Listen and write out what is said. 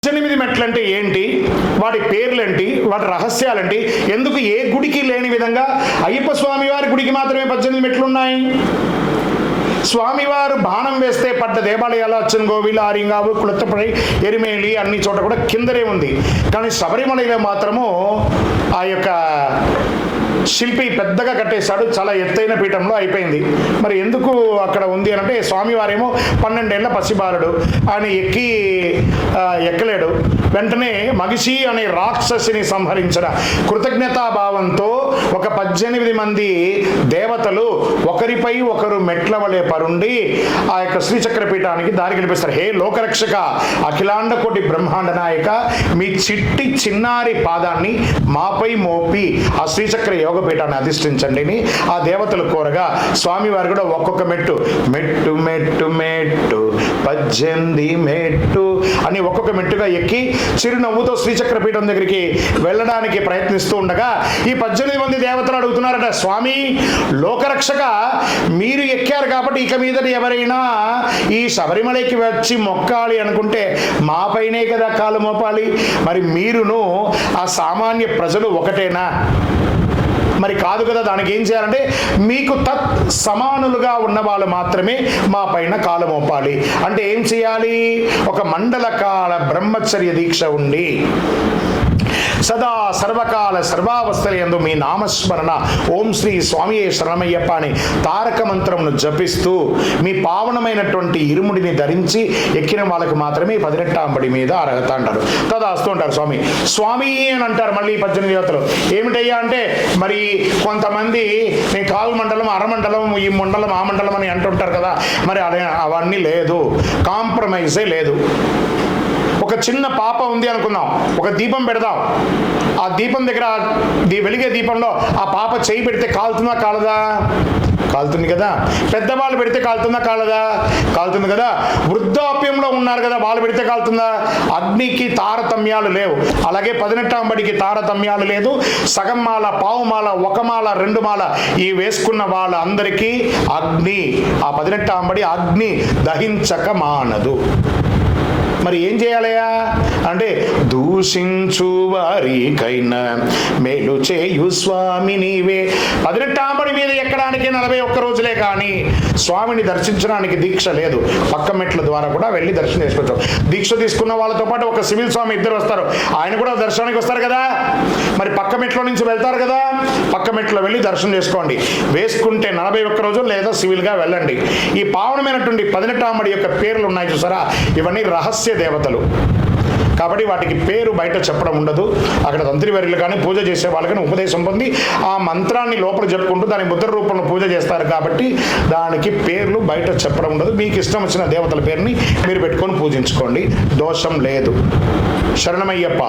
8 మెట్లంటే ఏంటి, వాటి పేర్లేంటి, వాటి రహస్యాలేంటి, ఎందుకు ఏ గుడికి లేని విధంగా అయ్యప్ప స్వామి వారి గుడికి మాత్రమే 18 మెట్లున్నాయి? స్వామివారు బాణం వేస్తే పడ్డ దేవాలయాలు అచ్చన్గోవిల్, ఆరింగావు, కుళత్తపై, ఎరిమేలి అన్ని చోట కూడా కిందనే ఉంది. కానీ శబరిమలలో మాత్రము ఆ యొక్క శిల్పి పెద్దగా కట్టేశాడు, చాలా ఎత్తైన పీఠంలో అయిపోయింది. మరి ఎందుకు అక్కడ ఉంది అని అంటే, స్వామివారేమో 12 ఏళ్ల పసిబాలుడు, ఆయన ఎక్కలేడు. వెంటనే మగిషి అనే రాక్షసిని సంహరించిన కృతజ్ఞతాభావంతో ఒక 18 మంది దేవతలు ఒకరిపై ఒకరు మెట్ల వలె పరుండి ఆ యొక్క శ్రీచక్ర పీఠానికి దారి కల్పిస్తారు. హే లోకరక్షక, అఖిలాండ కోటి బ్రహ్మాండ నాయక, మీ చిట్టి చిన్నారి పాదాన్ని మాపై మోపి ఆ శ్రీచక్ర యోగపీఠాన్ని అధిష్ఠించండి ఆ దేవతలు కోరగా, స్వామివారు కూడా ఒక్కొక్క మెట్టు మెట్టు మెట్టు మెట్టు 18 మెట్టు అని ఒక్కొక్క మెట్టుగా ఎక్కి చిరునవ్వుతో శ్రీచక్ర పీఠం దగ్గరికి వెళ్ళడానికి ప్రయత్నిస్తూ ఉండగా ఈ 18 మంది దేవతలు అడుగుతున్నారట, స్వామి లోకరక్షక, మీరు ఎక్కారు కాబట్టి ఇక మీద ఎవరైనా ఈ శబరిమలకి వచ్చి మొక్కాలి అనుకుంటే మా పైనే కదా కాలు మోపాలి, మరి మీరును ఆ సామాన్య ప్రజలు ఒకటేనా? మరి కాదు కదా, దానికి ఏం చేయాలంటే మీకు తత్ సమానులుగా ఉన్న వాళ్ళు మాత్రమే మా పైన కాలు మోపాలి. అంటే ఏం చేయాలి? ఒక మండల కాల బ్రహ్మచర్య దీక్ష ఉండి సదా సర్వకాల సర్వావస్థలందు మీ నామస్మరణ ఓం శ్రీ స్వామియే శరణమయ్యప్ప అని తారక మంత్రమును జపిస్తూ మీ పావనమైనటువంటి ఇరుముడిని ధరించి ఎక్కిన వాళ్ళకి మాత్రమే 18వ బడి మీద అర్హత అంటారు. తదాస్తూ అంటారు స్వామి. స్వామి అని అంటారు మళ్ళీ 18 దేవతలు. ఏమిటయ్యా అంటే, మరి కొంతమంది నేను కాలు మండలం, అరమండలం, ఈ మండలం, ఆ మండలం అని అంటుంటారు కదా, మరి అవన్నీ లేదు, కాంప్రమైజే లేదు. ఒక చిన్న పాప ఉంది అనుకుందాం, ఒక దీపం పెడదాం, ఆ దీపం దగ్గర వెలిగే దీపంలో ఆ పాప చేయి పెడితే కాలుతుందా కాలదా? కాలుతుంది కదా. పెద్దవాళ్ళు పెడితే కాలుతుందా కాలదా? కాలుతుంది కదా. వృద్ధాప్యంలో ఉన్నారు కదా, వాళ్ళు పెడితే కాలుతుందా? అగ్నికి తారతమ్యాలు లేవు. అలాగే 18వ బడికి తారతమ్యాలు లేదు. సగం మాల, పావు మాల, ఒక మాల, 2 మాల ఈ వేసుకున్న వాళ్ళందరికీ అగ్ని, ఆ 18వ బడి అగ్ని దహించక మానదు. మరి ఏం చేయాలయా అంటే, దూషించు వారికైనా మేలు చేయు స్వామి నీవే. 18వ బడి మీద ఎక్కడానికి 41 రోజులే కానీ స్వామిని దర్శించడానికి దీక్ష లేదు. పక్క మెట్ల ద్వారా కూడా వెళ్ళి దర్శనం చేసుకోవచ్చు. దీక్ష తీసుకున్న వాళ్ళతో పాటు ఒక సివిల్ స్వామి ఇద్దరు వస్తారు, ఆయన కూడా దర్శనానికి వస్తారు కదా. మరి పక్క మెట్లో నుంచి వెళ్తారు కదా, పక్క మెట్లో వెళ్ళి దర్శనం చేసుకోండి. వేసుకుంటే 41 రోజులు లేదా సివిల్గా వెళ్ళండి. ఈ పావనమైనటువంటి 18వ బడి యొక్క పేర్లు ఉన్నాయి చూసారా, ఇవన్నీ రహస్య దేవతలు కాబట్టి వాటికి పేరు బయట చెప్పడం ఉండదు. అక్కడ తంత్రివర్యులు కానీ పూజ చేసే వాళ్ళకని ఉపదేశం పొంది ఆ మంత్రాన్ని లోపల చెప్పుకుంటూ దాని ముద్ర రూపంలో పూజ చేస్తారు కాబట్టి దానికి పేర్లు బయట చెప్పడం ఉండదు. మీకు ఇష్టం వచ్చిన దేవతల పేరుని మీరు పెట్టుకొని పూజించుకోండి, దోషం లేదు. శరణమయ్యప్ప.